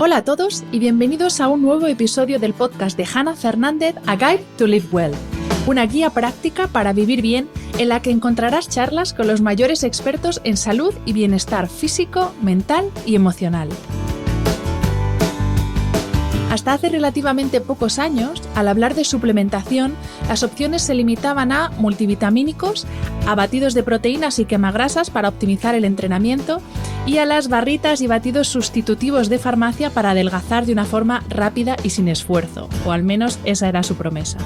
Hola a todos y bienvenidos a un nuevo episodio del podcast de Hannah Fernández, A Guide to Live Well, una guía práctica para vivir bien en la que encontrarás charlas con los mayores expertos en salud y bienestar físico, mental y emocional. Hasta hace relativamente pocos años, al hablar de suplementación, las opciones se limitaban a multivitamínicos, a batidos de proteínas y quemagrasas para optimizar el entrenamiento y a las barritas y batidos sustitutivos de farmacia para adelgazar de una forma rápida y sin esfuerzo, o al menos esa era su promesa.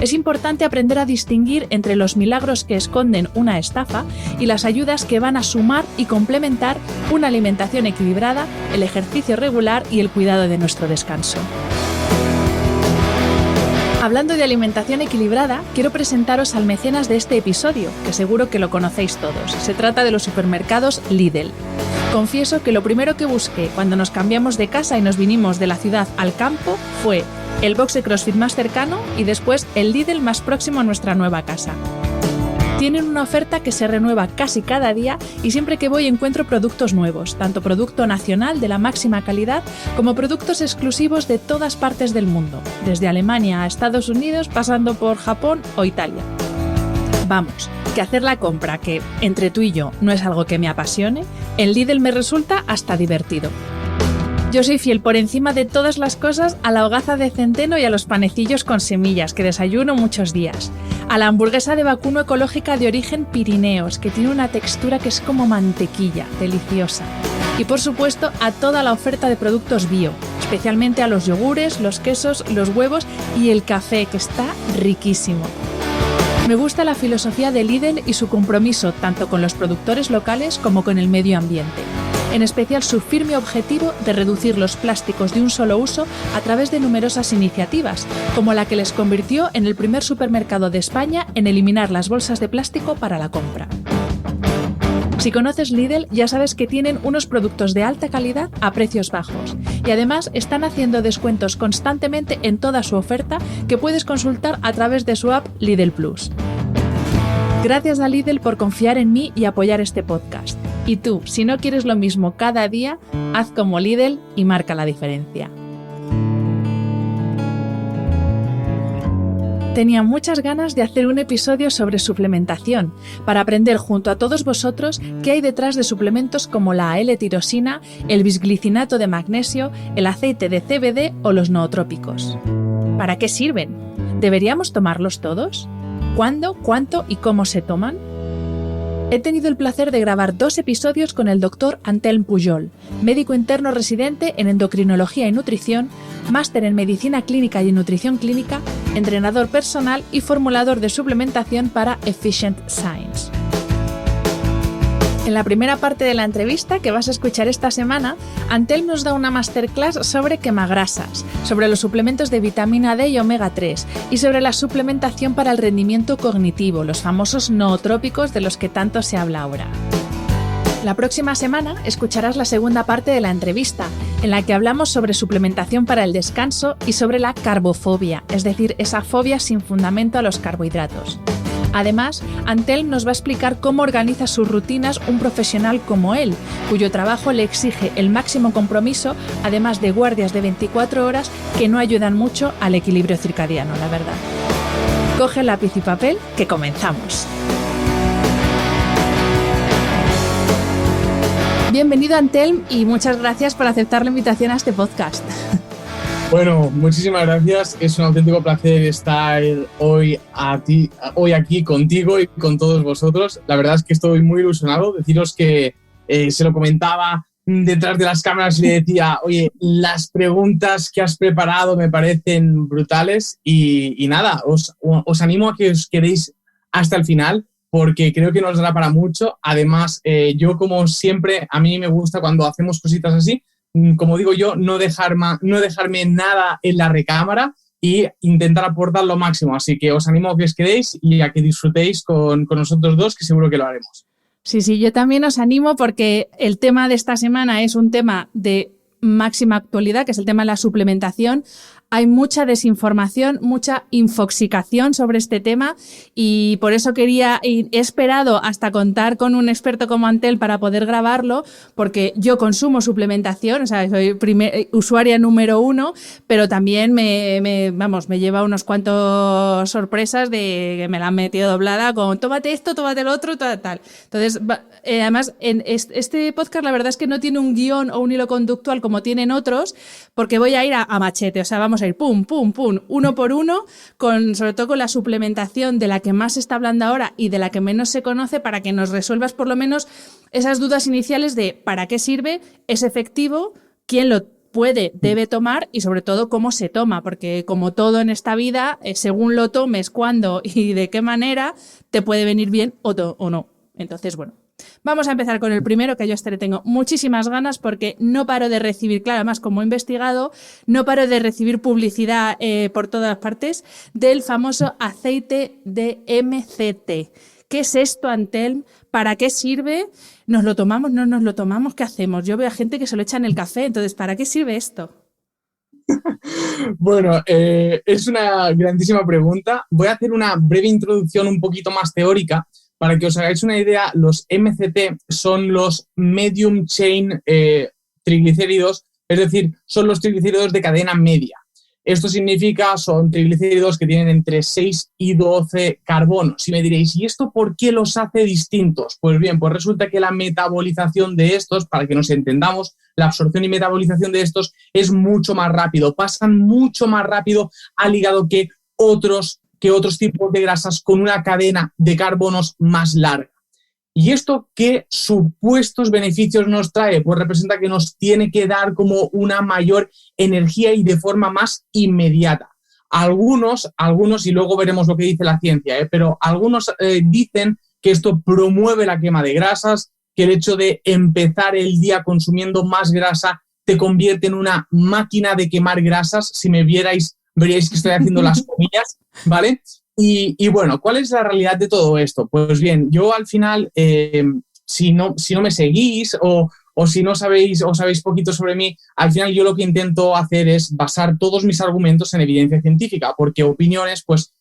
Es importante aprender a distinguir entre los milagros que esconden una estafa y las ayudas que van a sumar y complementar una alimentación equilibrada, el ejercicio regular y el cuidado de nuestro descanso. Hablando de alimentación equilibrada, quiero presentaros al mecenas de este episodio, que seguro que lo conocéis todos. Se trata de los supermercados Lidl. Confieso que lo primero que busqué cuando nos cambiamos de casa y nos vinimos de la ciudad al campo fue el box de CrossFit más cercano y después el Lidl más próximo a nuestra nueva casa. Tienen una oferta que se renueva casi cada día y siempre que voy encuentro productos nuevos, tanto producto nacional de la máxima calidad como productos exclusivos de todas partes del mundo, desde Alemania a Estados Unidos pasando por Japón o Italia. Vamos, que hacer la compra, que entre tú y yo no es algo que me apasione, en Lidl me resulta hasta divertido. Yo soy fiel por encima de todas las cosas a la hogaza de centeno y a los panecillos con semillas que desayuno muchos días. A la hamburguesa de vacuno ecológica de origen Pirineos, que tiene una textura que es como mantequilla, deliciosa. Y por supuesto a toda la oferta de productos bio, especialmente a los yogures, los quesos, los huevos y el café, que está riquísimo. Me gusta la filosofía de Lidl y su compromiso tanto con los productores locales como con el medio ambiente. En especial su firme objetivo de reducir los plásticos de un solo uso a través de numerosas iniciativas, como la que les convirtió en el primer supermercado de España en eliminar las bolsas de plástico para la compra. Si conoces Lidl, ya sabes que tienen unos productos de alta calidad a precios bajos y además están haciendo descuentos constantemente en toda su oferta que puedes consultar a través de su app Lidl Plus. Gracias a Lidl por confiar en mí y apoyar este podcast. Y tú, si no quieres lo mismo cada día, haz como Lidl y marca la diferencia. Tenía muchas ganas de hacer un episodio sobre suplementación, para aprender junto a todos vosotros qué hay detrás de suplementos como la L-tirosina, el bisglicinato de magnesio, el aceite de CBD o los nootrópicos. ¿Para qué sirven? ¿Deberíamos tomarlos todos? ¿Cuándo, cuánto y cómo se toman? He tenido el placer de grabar 2 episodios con el Dr. Antelm Pujol, médico interno residente en endocrinología y nutrición, máster en medicina clínica y en nutrición clínica, entrenador personal y formulador de suplementación para Efficient Science. En la primera parte de la entrevista que vas a escuchar esta semana, Antelm nos da una masterclass sobre quemagrasas, sobre los suplementos de vitamina D y omega 3 y sobre la suplementación para el rendimiento cognitivo, los famosos nootrópicos de los que tanto se habla ahora. La próxima semana escucharás la segunda parte de la entrevista, en la que hablamos sobre suplementación para el descanso y sobre la carbofobia, es decir, esa fobia sin fundamento a los carbohidratos. Además, Antelm nos va a explicar cómo organiza sus rutinas un profesional como él, cuyo trabajo le exige el máximo compromiso, además de guardias de 24 horas que no ayudan mucho al equilibrio circadiano, la verdad. Coge lápiz y papel, que comenzamos. Bienvenido, Antelm, y muchas gracias por aceptar la invitación a este podcast. Bueno, muchísimas gracias. Es un auténtico placer estar hoy aquí contigo y con todos vosotros. La verdad es que estoy muy ilusionado. Deciros que se lo comentaba detrás de las cámaras y le decía, oye, las preguntas que has preparado me parecen brutales y nada, os animo a que os quedéis hasta el final porque creo que nos dará para mucho. Además, yo como siempre, a mí me gusta cuando hacemos cositas así, como digo yo, no dejarme nada en la recámara y intentar aportar lo máximo. Así que os animo a que os quedéis y a que disfrutéis con nosotros dos, que seguro que lo haremos. Sí, yo también os animo porque el tema de esta semana es un tema de máxima actualidad, que es el tema de la suplementación. hay mucha desinformación, mucha infoxicación sobre este tema y por eso he esperado hasta contar con un experto como Antel para poder grabarlo, porque yo consumo suplementación, o sea, soy usuaria número 1, pero también me lleva unos cuantos sorpresas de que me la han metido doblada con tómate esto, tómate lo otro, tal. Entonces, además, en este podcast la verdad es que no tiene un guión o un hilo conductual como tienen otros, porque voy a ir a machete, o sea, vamos a ir pum, pum, pum, uno por uno, sobre todo con la suplementación de la que más se está hablando ahora y de la que menos se conoce, para que nos resuelvas por lo menos esas dudas iniciales de para qué sirve, es efectivo, quién lo debe tomar y sobre todo cómo se toma, porque como todo en esta vida, según lo tomes, cuándo y de qué manera, te puede venir bien o no. Entonces, bueno, vamos a empezar con el primero, que yo le tengo muchísimas ganas porque no paro de recibir, claro, además como he investigado, no paro de recibir publicidad por todas partes del famoso aceite de MCT. ¿Qué es esto, Antelm? ¿Para qué sirve? ¿Nos lo tomamos? ¿No nos lo tomamos? ¿Qué hacemos? Yo veo a gente que se lo echa en el café, entonces, ¿para qué sirve esto? Bueno, es una grandísima pregunta. Voy a hacer una breve introducción un poquito más teórica. Para que os hagáis una idea, los MCT son los medium chain triglicéridos, es decir, son los triglicéridos de cadena media. Esto significa, son triglicéridos que tienen entre 6 y 12 carbonos. Y me diréis, ¿y esto por qué los hace distintos? Pues bien, pues resulta que la metabolización de estos, para que nos entendamos, la absorción y metabolización de estos es mucho más rápido. Pasan mucho más rápido al hígado que otros tipos de grasas con una cadena de carbonos más larga. ¿Y esto qué supuestos beneficios nos trae? Pues representa que nos tiene que dar como una mayor energía y de forma más inmediata. Algunos, y luego veremos lo que dice la ciencia, pero algunos dicen que esto promueve la quema de grasas, que el hecho de empezar el día consumiendo más grasa te convierte en una máquina de quemar grasas. Si me vierais, veríais que estoy haciendo las comillas, ¿vale? Y bueno, ¿cuál es la realidad de todo esto? Pues bien, yo al final, si no me seguís o si no sabéis o sabéis poquito sobre mí, al final yo lo que intento hacer es basar todos mis argumentos en evidencia científica, porque opiniones, pues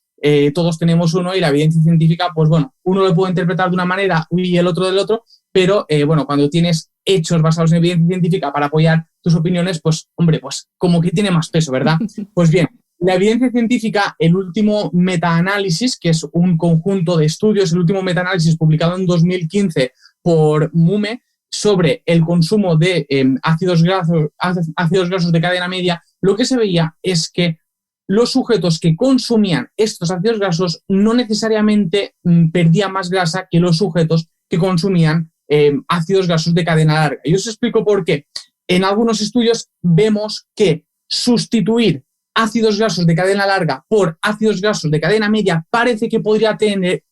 todos tenemos uno y la evidencia científica, pues bueno, uno lo puede interpretar de una manera y el otro del otro, pero bueno, cuando tienes hechos basados en evidencia científica para apoyar tus opiniones, pues hombre, pues como que tiene más peso, ¿verdad? Pues bien, la evidencia científica, el último metaanálisis, que es un conjunto de estudios, el último metaanálisis publicado en 2015 por MUME sobre el consumo de ácidos grasos de cadena media, lo que se veía es que los sujetos que consumían estos ácidos grasos no necesariamente perdían más grasa que los sujetos que consumían ácidos grasos de cadena larga. Y os explico por qué. En algunos estudios vemos que sustituir ácidos grasos de cadena larga por ácidos grasos de cadena media parece que podría tener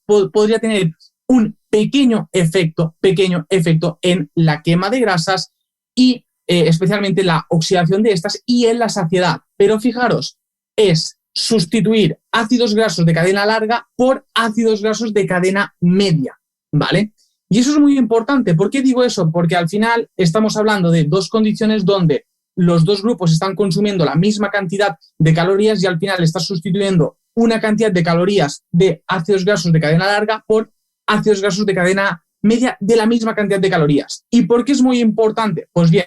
un pequeño efecto en la quema de grasas y especialmente la oxidación de estas y en la saciedad. Pero fijaros, es sustituir ácidos grasos de cadena larga por ácidos grasos de cadena media, ¿vale? Y eso es muy importante. ¿Por qué digo eso? Porque al final estamos hablando de dos condiciones donde los dos grupos están consumiendo la misma cantidad de calorías y al final estás sustituyendo una cantidad de calorías de ácidos grasos de cadena larga por ácidos grasos de cadena media de la misma cantidad de calorías. ¿Y por qué es muy importante? Pues bien,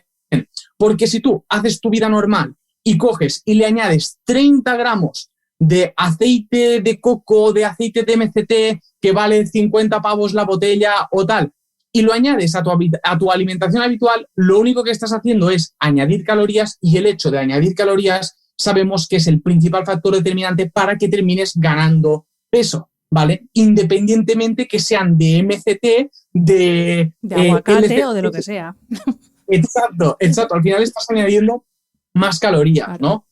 porque si tú haces tu vida normal y coges y le añades 30 gramos de aceite de coco, de aceite de MCT, que vale 50 pavos la botella o tal, y lo añades a tu alimentación habitual, lo único que estás haciendo es añadir calorías y el hecho de añadir calorías sabemos que es el principal factor determinante para que termines ganando peso, ¿vale? Independientemente que sean de MCT, de aguacate LCT, o de lo que sea. Exacto. Al final estás añadiendo más calorías, claro, ¿no?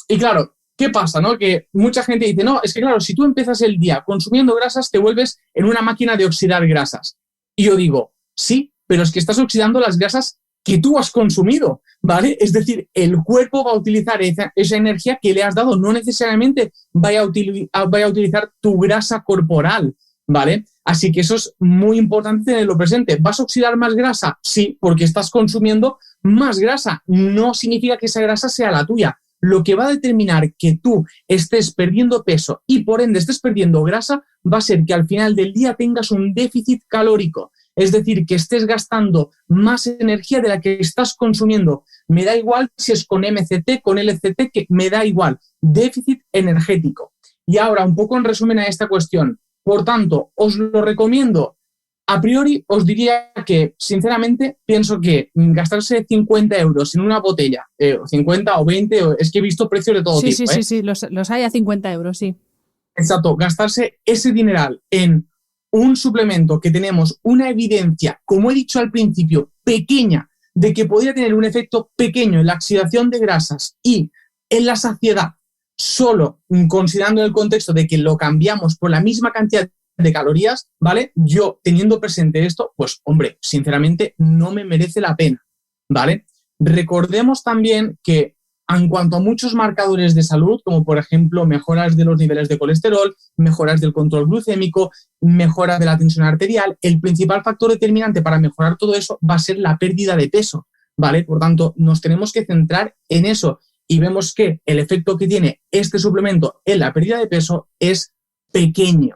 Y claro, ¿qué pasa, no? Que mucha gente dice, no, es que claro, si tú empiezas el día consumiendo grasas, te vuelves en una máquina de oxidar grasas. Y yo digo, sí, pero es que estás oxidando las grasas que tú has consumido, ¿vale? Es decir, el cuerpo va a utilizar esa energía que le has dado, no necesariamente vaya a utilizar tu grasa corporal, ¿vale? Así que eso es muy importante tenerlo presente. ¿Vas a oxidar más grasa? Sí, porque estás consumiendo más grasa. No significa que esa grasa sea la tuya. lo que va a determinar que tú estés perdiendo peso y por ende estés perdiendo grasa va a ser que al final del día tengas un déficit calórico. Es decir, que estés gastando más energía de la que estás consumiendo. Me da igual si es con MCT, con LCT, que me da igual. Déficit energético. Y ahora, un poco en resumen a esta cuestión. Por tanto, os lo recomiendo. A priori, os diría que, sinceramente, pienso que gastarse 50 euros en una botella, 50 o 20, es que he visto precios de todo tipo. Sí, los hay a 50 euros, sí. Exacto, gastarse ese dineral en un suplemento que tenemos una evidencia, como he dicho al principio, pequeña, de que podría tener un efecto pequeño en la oxidación de grasas y en la saciedad, solo considerando el contexto de que lo cambiamos por la misma cantidad de calorías, ¿vale? Yo, teniendo presente esto, pues, hombre, sinceramente, no me merece la pena, ¿vale? Recordemos también que en cuanto a muchos marcadores de salud, como por ejemplo mejoras de los niveles de colesterol, mejoras del control glucémico, mejoras de la tensión arterial, el principal factor determinante para mejorar todo eso va a ser la pérdida de peso, ¿vale? Por tanto, nos tenemos que centrar en eso y vemos que el efecto que tiene este suplemento en la pérdida de peso es pequeño,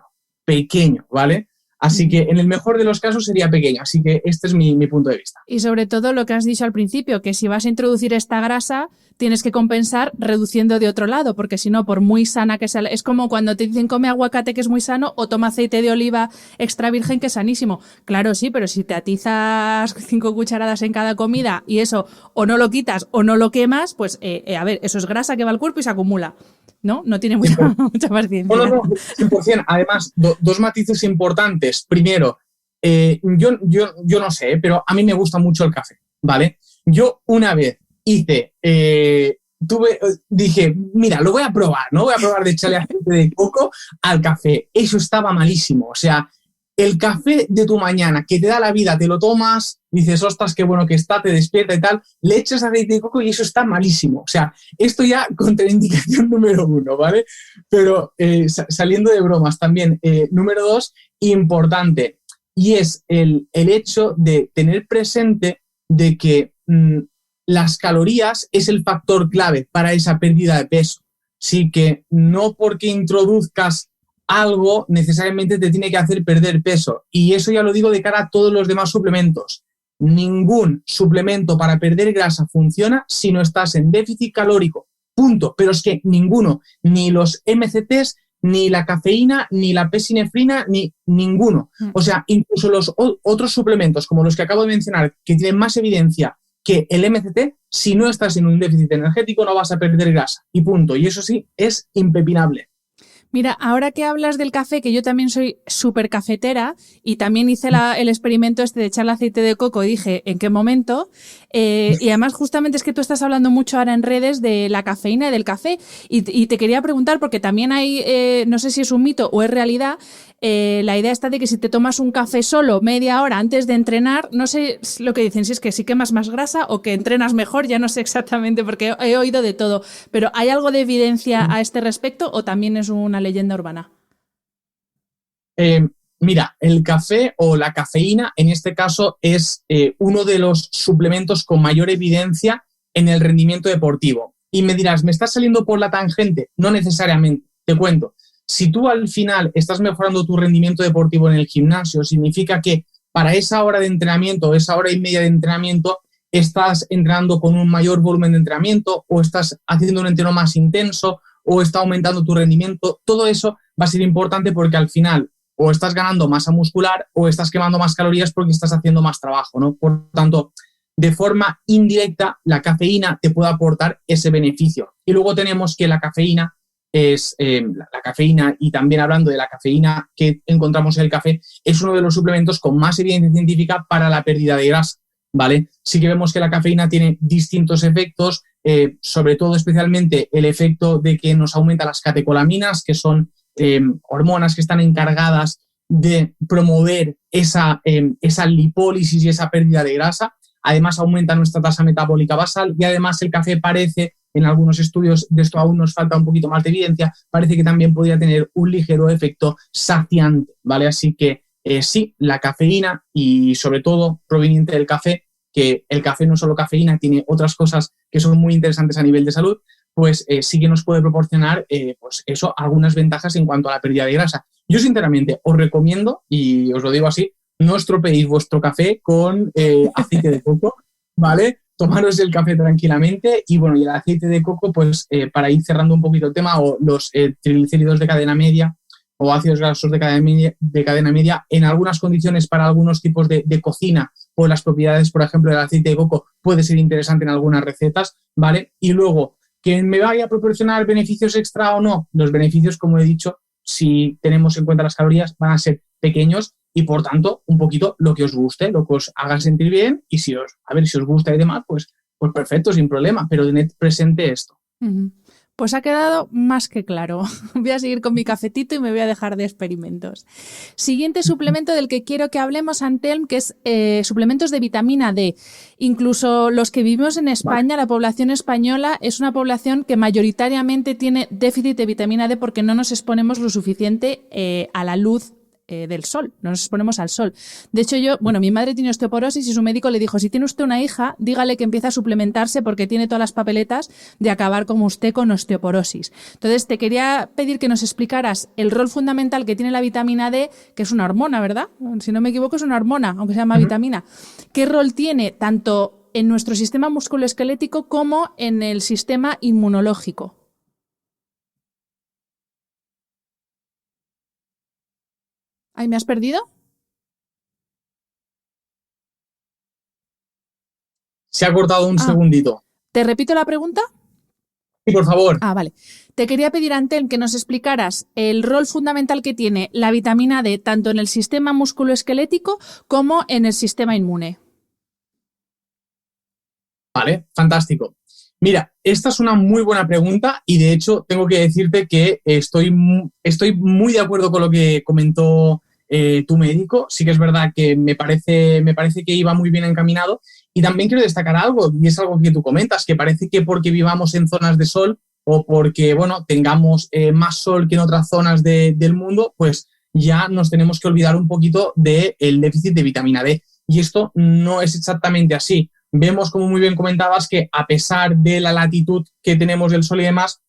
¿vale? Así que en el mejor de los casos sería pequeño. Así que este es mi punto de vista. Y sobre todo lo que has dicho al principio, que si vas a introducir esta grasa, tienes que compensar reduciendo de otro lado, porque si no, por muy sana que sea, es como cuando te dicen come aguacate que es muy sano o toma aceite de oliva extra virgen que es sanísimo. Claro, sí, pero si te atizas 5 cucharadas en cada comida y eso o no lo quitas o no lo quemas, pues a ver, eso es grasa que va al cuerpo y se acumula. ¿No? No tiene mucha paciencia. No, 100%. Además, dos matices importantes. Primero, yo no sé, pero a mí me gusta mucho el café, ¿vale? Yo una vez dije, mira, lo voy a probar, ¿no? Voy a probar de echarle aceite de coco al café. Eso estaba malísimo. O sea, el café de tu mañana que te da la vida, te lo tomas, dices, ostras, qué bueno que está, te despierta y tal, le echas aceite de coco y eso está malísimo. O sea, esto ya contraindicación número 1, ¿vale? Pero saliendo de bromas también, número 2, importante, y es el hecho de tener presente de que las calorías es el factor clave para esa pérdida de peso. Así que no porque introduzcas algo necesariamente te tiene que hacer perder peso. Y eso ya lo digo de cara a todos los demás suplementos. Ningún suplemento para perder grasa funciona si no estás en déficit calórico. Punto. Pero es que ninguno, ni los MCTs, ni la cafeína, ni la pesinefrina, ni ninguno. O sea, incluso los otros suplementos, como los que acabo de mencionar, que tienen más evidencia que el MCT, si no estás en un déficit energético no vas a perder grasa. Y punto. Y eso sí, es impepinable. Mira, ahora que hablas del café, que yo también soy súper cafetera y también hice el experimento de echarle aceite de coco y dije, ¿en qué momento? Y además justamente es que tú estás hablando mucho ahora en redes de la cafeína y del café y te quería preguntar, porque también hay, no sé si es un mito o es realidad, la idea está de que si te tomas un café solo media hora antes de entrenar, no sé lo que dicen, si es que sí quemas más grasa o que entrenas mejor, ya no sé exactamente porque he oído de todo, pero ¿hay algo de evidencia a este respecto o también es una leyenda urbana? Mira, el café o la cafeína en este caso es uno de los suplementos con mayor evidencia en el rendimiento deportivo. Y me dirás, ¿me estás saliendo por la tangente? No necesariamente, te cuento. Si tú al final estás mejorando tu rendimiento deportivo en el gimnasio, significa que para esa hora de entrenamiento, esa hora y media de entrenamiento, estás entrenando con un mayor volumen de entrenamiento o estás haciendo un entreno más intenso o está aumentando tu rendimiento. Todo eso va a ser importante porque al final o estás ganando masa muscular o estás quemando más calorías porque estás haciendo más trabajo, ¿no? Por tanto, de forma indirecta, la cafeína te puede aportar ese beneficio. Y luego tenemos que la cafeína es la cafeína, y también hablando de la cafeína que encontramos en el café, es uno de los suplementos con más evidencia científica para la pérdida de grasa, ¿vale? Sí que vemos que la cafeína tiene distintos efectos, sobre todo especialmente el efecto de que nos aumenta las catecolaminas, que son hormonas que están encargadas de promover esa lipólisis y esa pérdida de grasa. Además aumenta nuestra tasa metabólica basal y además el café parece, en algunos estudios, de esto aún nos falta un poquito más de evidencia, parece que también podría tener un ligero efecto saciante, ¿vale? Así que sí, la cafeína y sobre todo proveniente del café, que el café no solo cafeína, tiene otras cosas que son muy interesantes a nivel de salud, pues sí que nos puede proporcionar pues eso, algunas ventajas en cuanto a la pérdida de grasa. Yo sinceramente os recomiendo, y os lo digo así, no estropeéis vuestro café con aceite de coco, ¿vale? Tomaros el café tranquilamente y bueno, y el aceite de coco, pues para ir cerrando un poquito el tema, o los triglicéridos de cadena media o ácidos grasos de cadena media, en algunas condiciones para algunos tipos de cocina, o las propiedades, por ejemplo, del aceite de coco puede ser interesante en algunas recetas, ¿vale? Y luego, ¿que me vaya a proporcionar beneficios extra o no? Los beneficios, como he dicho, si tenemos en cuenta las calorías, van a ser pequeños y, por tanto, un poquito lo que os guste, lo que os haga sentir bien, y si os gusta y demás, pues perfecto, sin problema, pero tened presente esto. Uh-huh. Pues ha quedado más que claro. Voy a seguir con mi cafetito y me voy a dejar de experimentos. Siguiente suplemento del que quiero que hablemos, Antelm, que es suplementos de vitamina D. Incluso los que vivimos en España, la población española, es una población que mayoritariamente tiene déficit de vitamina D porque no nos exponemos lo suficiente a la luz del sol, no nos exponemos al sol. De hecho, mi madre tiene osteoporosis y su médico le dijo, si tiene usted una hija, dígale que empiece a suplementarse porque tiene todas las papeletas de acabar como usted con osteoporosis. Entonces, te quería pedir que nos explicaras el rol fundamental que tiene la vitamina D, que es una hormona, ¿verdad? Si no me equivoco, es una hormona, aunque se llama vitamina. ¿Qué rol tiene tanto en nuestro sistema musculoesquelético como en el sistema inmunológico? ¿Ahí me has perdido? Se ha cortado un segundito. ¿Te repito la pregunta? Sí, por favor. Vale. Te quería pedir, Antelm, que nos explicaras el rol fundamental que tiene la vitamina D tanto en el sistema musculoesquelético como en el sistema inmune. Vale, fantástico. Mira, esta es una muy buena pregunta y de hecho tengo que decirte que estoy muy de acuerdo con lo que comentó tu médico. Sí que es verdad que me parece que iba muy bien encaminado, y también quiero destacar algo, y es algo que tú comentas, que parece que porque vivamos en zonas de sol o porque, bueno, tengamos más sol que en otras zonas del mundo, pues ya nos tenemos que olvidar un poquito del déficit de vitamina D. Y esto no es exactamente así. Vemos, como muy bien comentabas, que a pesar de la latitud que tenemos del sol y demás,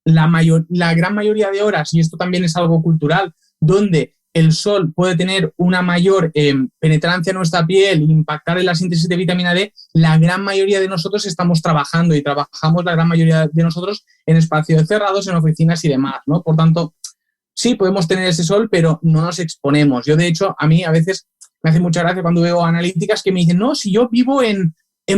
la gran mayoría de horas, y esto también es algo cultural, donde el sol puede tener una mayor penetrancia en nuestra piel e impactar en la síntesis de vitamina D, la gran mayoría de nosotros estamos trabajando, y trabajamos la gran mayoría de nosotros en espacios cerrados, en oficinas y demás, ¿no? Por tanto, sí, podemos tener ese sol, pero no nos exponemos. Yo, de hecho, a mí a veces me hace mucha gracia cuando veo analíticas que me dicen, no, si yo vivo en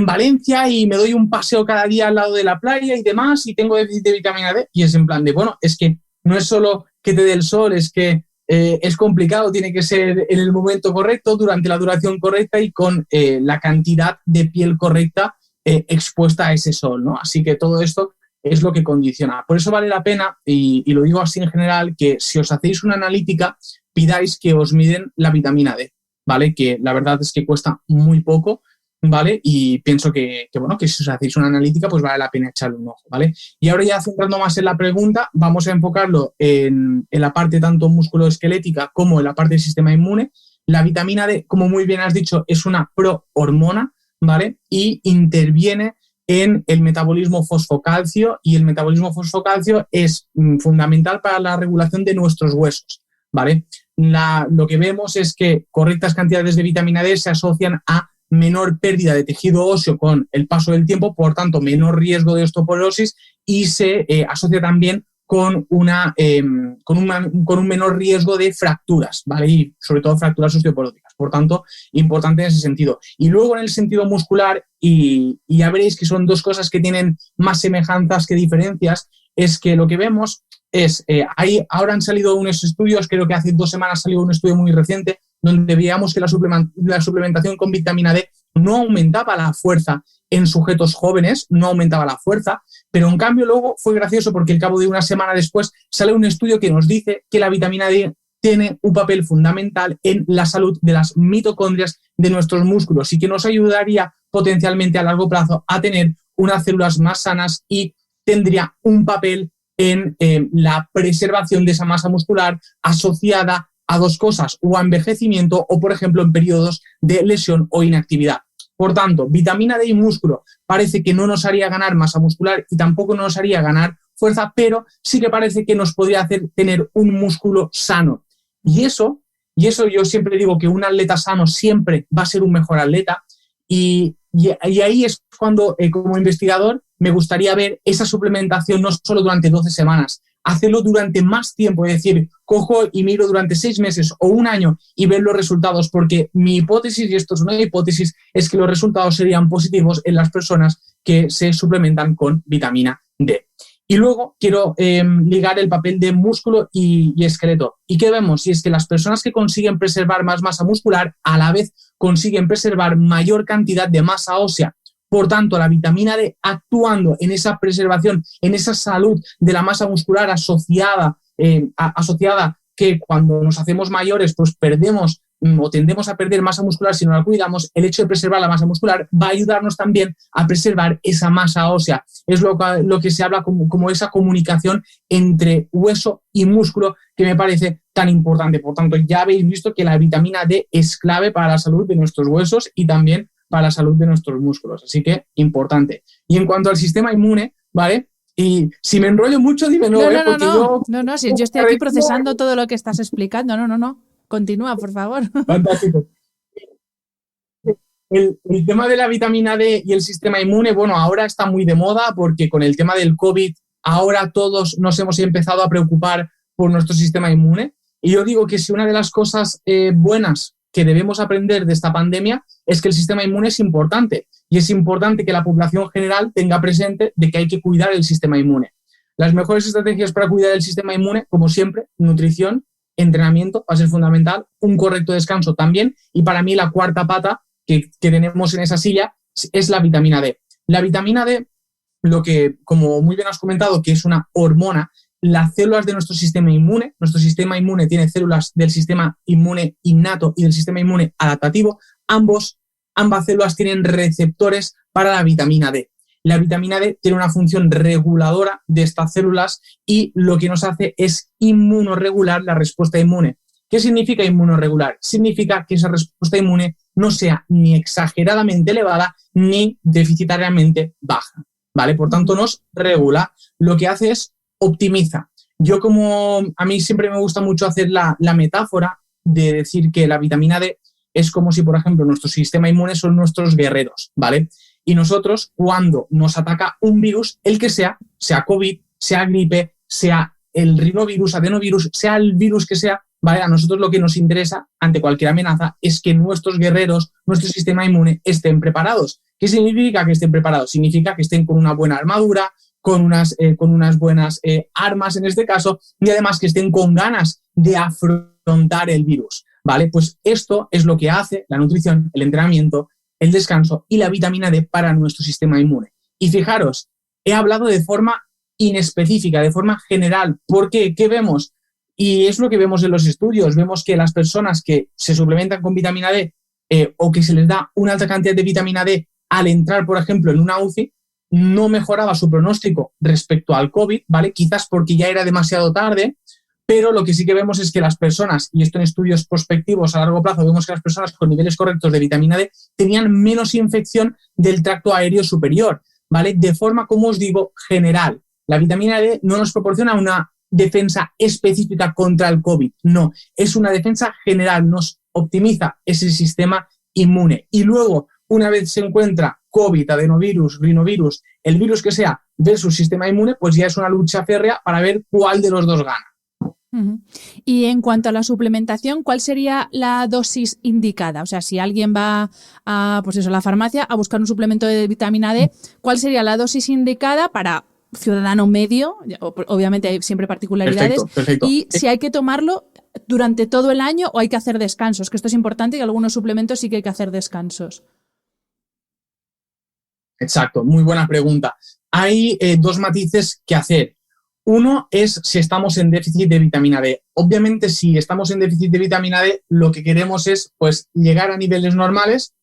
Valencia y me doy un paseo cada día al lado de la playa y demás y tengo déficit de vitamina D, y es en plan de, bueno, es que no es solo que te dé el sol, es que es complicado, tiene que ser en el momento correcto, durante la duración correcta y con la cantidad de piel correcta expuesta a ese sol, ¿no? Así que todo esto es lo que condiciona. Por eso vale la pena, y lo digo así en general, que si os hacéis una analítica, pidáis que os miden la vitamina D, ¿vale? Que la verdad es que cuesta muy poco, ¿vale? Y pienso que si os hacéis una analítica, pues vale la pena echarle un ojo, ¿vale? Y ahora, ya centrando más en la pregunta, vamos a enfocarlo en la parte tanto musculoesquelética como en la parte del sistema inmune. La vitamina D, como muy bien has dicho, es una prohormona, ¿vale? Y interviene en el metabolismo fosfocalcio, y el metabolismo fosfocalcio es fundamental para la regulación de nuestros huesos, ¿vale? Lo que vemos es que correctas cantidades de vitamina D se asocian a menor pérdida de tejido óseo con el paso del tiempo, por tanto, menor riesgo de osteoporosis, y se asocia también con un menor riesgo de fracturas, ¿vale? Y sobre todo fracturas osteoporóticas. Por tanto, importante en ese sentido. Y luego en el sentido muscular, y ya veréis que son dos cosas que tienen más semejanzas que diferencias, es que lo que vemos es, ahora han salido unos estudios, creo que hace 2 semanas salió un estudio muy reciente, donde veíamos que la suplementación con vitamina D no aumentaba la fuerza en sujetos jóvenes, no aumentaba la fuerza, pero en cambio luego fue gracioso porque al cabo de una semana después sale un estudio que nos dice que la vitamina D tiene un papel fundamental en la salud de las mitocondrias de nuestros músculos, y que nos ayudaría potencialmente a largo plazo a tener unas células más sanas, y tendría un papel en la preservación de esa masa muscular asociada a 2 cosas, o a envejecimiento o, por ejemplo, en periodos de lesión o inactividad. Por tanto, vitamina D y músculo parece que no nos haría ganar masa muscular y tampoco nos haría ganar fuerza, pero sí que parece que nos podría hacer tener un músculo sano. Y eso yo siempre digo que un atleta sano siempre va a ser un mejor atleta y ahí es cuando, como investigador, me gustaría ver esa suplementación no solo durante 12 semanas, hacerlo durante más tiempo, es decir, cojo y miro durante 6 meses o un año y ver los resultados, porque mi hipótesis, y esto es una hipótesis, es que los resultados serían positivos en las personas que se suplementan con vitamina D. Y luego quiero ligar el papel de músculo y esqueleto. ¿Y qué vemos? Y es que las personas que consiguen preservar más masa muscular, a la vez consiguen preservar mayor cantidad de masa ósea. Por tanto, la vitamina D actuando en esa preservación, en esa salud de la masa muscular asociada que cuando nos hacemos mayores pues perdemos o tendemos a perder masa muscular si no la cuidamos, el hecho de preservar la masa muscular va a ayudarnos también a preservar esa masa ósea. Es lo que se habla como esa comunicación entre hueso y músculo que me parece tan importante. Por tanto, ya habéis visto que la vitamina D es clave para la salud de nuestros huesos y también para la salud de nuestros músculos. Así que, importante. Y en cuanto al sistema inmune, ¿vale? Y si me enrollo mucho, dime no. No, si yo estoy aquí procesando todo lo que estás explicando. No. Continúa, por favor. Fantástico. El tema de la vitamina D y el sistema inmune, bueno, ahora está muy de moda porque con el tema del COVID, ahora todos nos hemos empezado a preocupar por nuestro sistema inmune. Y yo digo que si una de las cosas buenas que debemos aprender de esta pandemia es que el sistema inmune es importante y es importante que la población general tenga presente de que hay que cuidar el sistema inmune. Las mejores estrategias para cuidar el sistema inmune, como siempre, nutrición, entrenamiento va a ser fundamental, un correcto descanso también y para mí la cuarta pata que tenemos en esa silla es la vitamina D. La vitamina D, lo que, como muy bien has comentado, que es una hormona, las células de nuestro sistema inmune tiene células del sistema inmune innato y del sistema inmune adaptativo, ambas células tienen receptores para la vitamina D. La vitamina D tiene una función reguladora de estas células y lo que nos hace es inmunorregular la respuesta inmune. ¿Qué significa inmunorregular? Significa que esa respuesta inmune no sea ni exageradamente elevada ni deficitariamente baja, ¿vale? Por tanto, nos regula. Lo que hace es optimiza. A mí siempre me gusta mucho hacer la metáfora de decir que la vitamina D es como si, por ejemplo, nuestro sistema inmune son nuestros guerreros, ¿vale? Y nosotros, cuando nos ataca un virus, el que sea COVID, sea gripe, sea el rinovirus, adenovirus, sea el virus que sea, ¿vale? A nosotros lo que nos interesa ante cualquier amenaza es que nuestros guerreros, nuestro sistema inmune, estén preparados. ¿Qué significa que estén preparados? Significa que estén con una buena armadura, con unas buenas armas en este caso, y además que estén con ganas de afrontar el virus, ¿vale? Pues esto es lo que hace la nutrición, el entrenamiento, el descanso y la vitamina D para nuestro sistema inmune. Y fijaros, he hablado de forma inespecífica, de forma general. ¿Por qué? ¿Qué vemos? Y es lo que vemos en los estudios. Vemos que las personas que se suplementan con vitamina D o que se les da una alta cantidad de vitamina D al entrar, por ejemplo, en una UCI, no mejoraba su pronóstico respecto al COVID, ¿vale? Quizás porque ya era demasiado tarde, pero lo que sí que vemos es que las personas, y esto en estudios prospectivos a largo plazo, vemos que las personas con niveles correctos de vitamina D tenían menos infección del tracto aéreo superior, ¿vale? De forma, como os digo, general. La vitamina D no nos proporciona una defensa específica contra el COVID, no, es una defensa general, nos optimiza ese sistema inmune. Y luego, una vez se encuentra COVID, adenovirus, rinovirus, el virus que sea, versus sistema inmune, pues ya es una lucha férrea para ver cuál de los dos gana. Y en cuanto a la suplementación, ¿cuál sería la dosis indicada? O sea, si alguien va a la farmacia a buscar un suplemento de vitamina D, ¿cuál sería la dosis indicada para ciudadano medio? Obviamente hay siempre particularidades. Perfecto. Y si hay que tomarlo durante todo el año o hay que hacer descansos, que esto es importante y algunos suplementos sí que hay que hacer descansos. Exacto, muy buena pregunta. Hay dos matices que hacer. Uno es si estamos en déficit de vitamina D. Obviamente, si estamos en déficit de vitamina D, lo que queremos es pues, llegar a niveles normales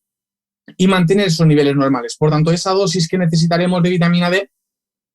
y mantener esos niveles normales. Por tanto, esa dosis que necesitaremos de vitamina D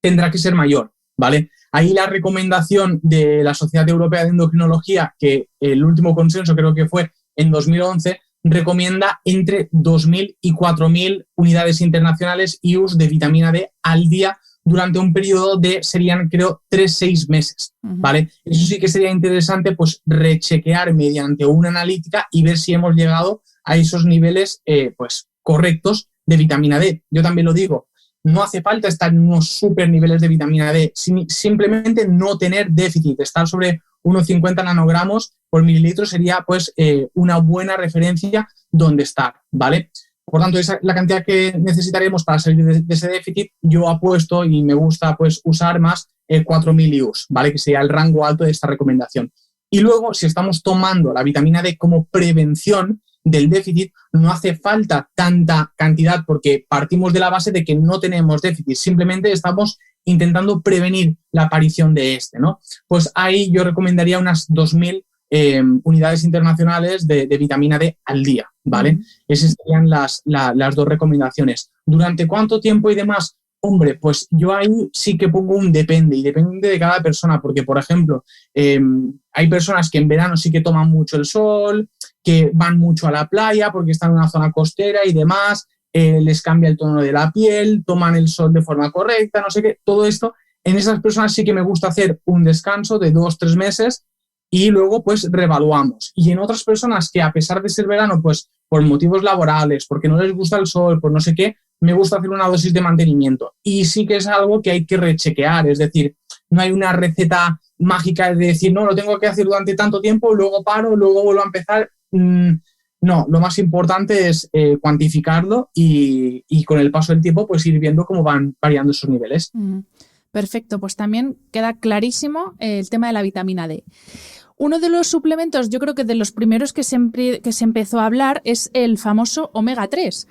tendrá que ser mayor, ¿vale? Ahí la recomendación de la Sociedad Europea de Endocrinología, que el último consenso creo que fue en 2011, recomienda entre 2.000 y 4.000 unidades internacionales IUs de vitamina D al día durante un periodo de, serían creo, 3-6 meses, ¿vale? Eso sí que sería interesante, pues, rechequear mediante una analítica y ver si hemos llegado a esos niveles, pues, correctos de vitamina D. Yo también lo digo, no hace falta estar en unos super niveles de vitamina D, simplemente no tener déficit, estar sobre unos 50 nanogramos por mililitro sería, pues, una buena referencia donde estar, ¿vale? Por tanto, esa es la cantidad que necesitaremos para salir de ese déficit. Yo apuesto y me gusta, pues, usar más 4.000 IUs, ¿vale? Que sería el rango alto de esta recomendación. Y luego, si estamos tomando la vitamina D como prevención del déficit, no hace falta tanta cantidad porque partimos de la base de que no tenemos déficit, simplemente estamos intentando prevenir la aparición de este, ¿no? Pues ahí yo recomendaría unas 2.000 unidades internacionales de vitamina D al día, ¿vale? Esas serían las dos recomendaciones. ¿Durante cuánto tiempo y demás? Hombre, pues yo ahí sí que pongo un depende, y depende de cada persona, porque, por ejemplo, hay personas que en verano sí que toman mucho el sol, que van mucho a la playa porque están en una zona costera y demás, les cambia el tono de la piel, toman el sol de forma correcta, no sé qué, todo esto. En esas personas sí que me gusta hacer un descanso de 2-3 meses y luego pues reevaluamos. Y en otras personas que a pesar de ser verano, pues por motivos laborales, porque no les gusta el sol, por no sé qué, me gusta hacer una dosis de mantenimiento. Y sí que es algo que hay que rechequear, es decir, no hay una receta mágica de decir, no, lo tengo que hacer durante tanto tiempo, luego paro, luego vuelvo a empezar. No, lo más importante es cuantificarlo y con el paso del tiempo pues ir viendo cómo van variando esos niveles. Perfecto, pues también queda clarísimo el tema de la vitamina D. Uno de los suplementos, yo creo que de los primeros que se empezó a hablar es el famoso omega 3.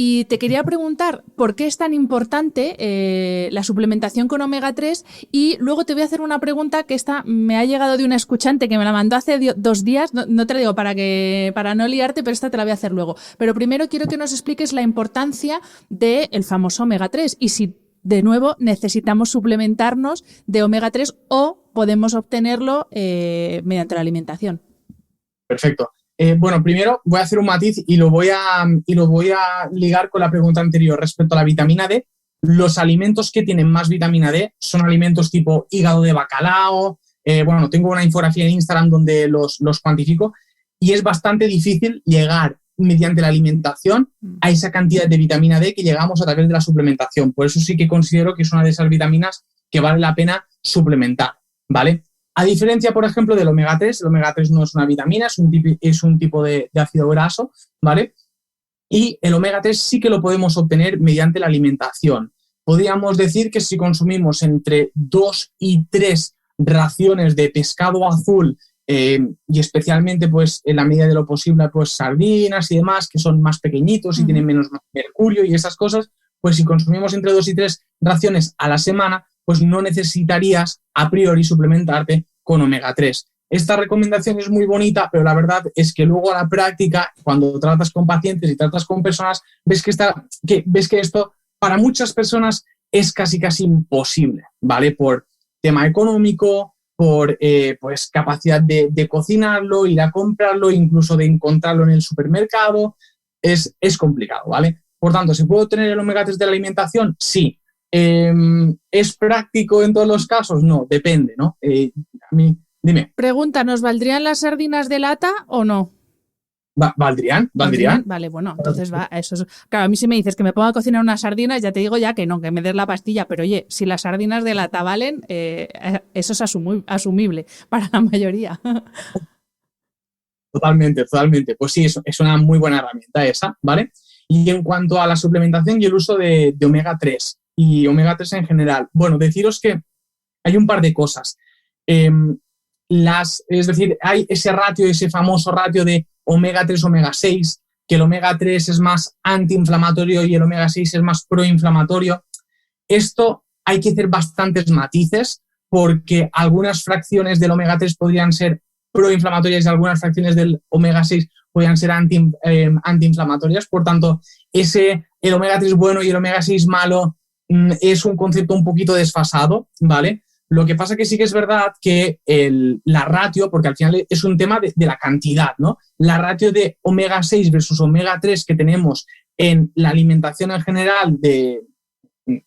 Y te quería preguntar por qué es tan importante la suplementación con omega 3 y luego te voy a hacer una pregunta que esta me ha llegado de una escuchante que me la mandó hace 2 días, no te la digo para no liarte, pero esta te la voy a hacer luego. Pero primero quiero que nos expliques la importancia del famoso omega 3 y si de nuevo necesitamos suplementarnos de omega 3 o podemos obtenerlo mediante la alimentación. Perfecto. Bueno, primero voy a hacer un matiz y lo voy a ligar con la pregunta anterior respecto a la vitamina D. Los alimentos que tienen más vitamina D son alimentos tipo hígado de bacalao. Bueno, tengo una infografía en Instagram donde los cuantifico y es bastante difícil llegar mediante la alimentación a esa cantidad de vitamina D que llegamos a través de la suplementación. Por eso sí que considero que es una de esas vitaminas que vale la pena suplementar, ¿vale? A diferencia, por ejemplo, del omega 3, el omega 3 no es una vitamina, es un tipo de ácido graso, ¿vale? Y el omega 3 sí que lo podemos obtener mediante la alimentación. Podríamos decir que si consumimos entre 2 y 3 raciones de pescado azul y especialmente pues en la medida de lo posible pues sardinas y demás que son más pequeñitos y tienen menos mercurio y esas cosas, pues si consumimos entre 2 y 3 raciones a la semana pues no necesitarías a priori suplementarte con omega 3. Esta recomendación es muy bonita, pero la verdad es que luego a la práctica, cuando tratas con pacientes y tratas con personas, ves que esto para muchas personas es casi imposible, ¿vale? Por tema económico, por pues capacidad de cocinarlo, ir a comprarlo, incluso de encontrarlo en el supermercado, es complicado, ¿vale? Por tanto, ¿se puede obtener el omega 3 de la alimentación? Sí. ¿Es práctico en todos los casos? No, depende, ¿no? Dime. Pregunta, ¿nos valdrían las sardinas de lata o no? ¿Valdrían? Vale, bueno, entonces va, eso es. Claro, a mí si me dices que me ponga a cocinar unas sardinas, ya te digo ya que no, que me des la pastilla, pero oye, si las sardinas de lata valen, eso es asumible para la mayoría. Totalmente. Pues sí, es una muy buena herramienta esa, ¿vale? Y en cuanto a la suplementación y el uso de omega 3 y omega 3 en general, bueno, deciros que hay un par de cosas. Es decir, hay ese famoso ratio de omega 3, omega 6, que el omega 3 es más antiinflamatorio y el omega 6 es más proinflamatorio. Esto hay que hacer bastantes matices porque algunas fracciones del omega 3 podrían ser proinflamatorias y algunas fracciones del omega 6 podrían ser antiinflamatorias. Por tanto, el omega 3 bueno y el omega 6 malo es un concepto un poquito desfasado, ¿vale? Lo que pasa que sí que es verdad que la ratio, porque al final es un tema de la cantidad, ¿no? La ratio de omega 6 versus omega 3 que tenemos en la alimentación en general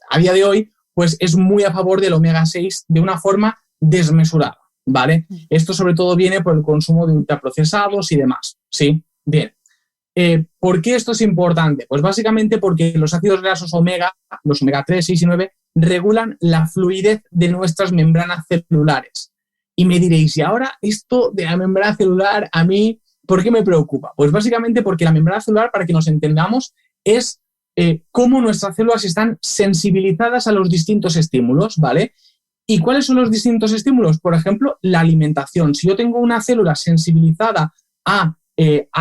a día de hoy, pues es muy a favor del omega 6 de una forma desmesurada, ¿vale? Esto sobre todo viene por el consumo de ultraprocesados y demás, ¿sí? Bien. ¿Por qué esto es importante? Pues básicamente porque los ácidos grasos omega, los omega 3, 6 y 9, regulan la fluidez de nuestras membranas celulares. Y me diréis, ¿y ahora esto de la membrana celular a mí por qué me preocupa? Pues básicamente porque la membrana celular, para que nos entendamos, es cómo nuestras células están sensibilizadas a los distintos estímulos, ¿vale? ¿Y cuáles son los distintos estímulos? Por ejemplo, la alimentación. Si yo tengo una célula sensibilizada a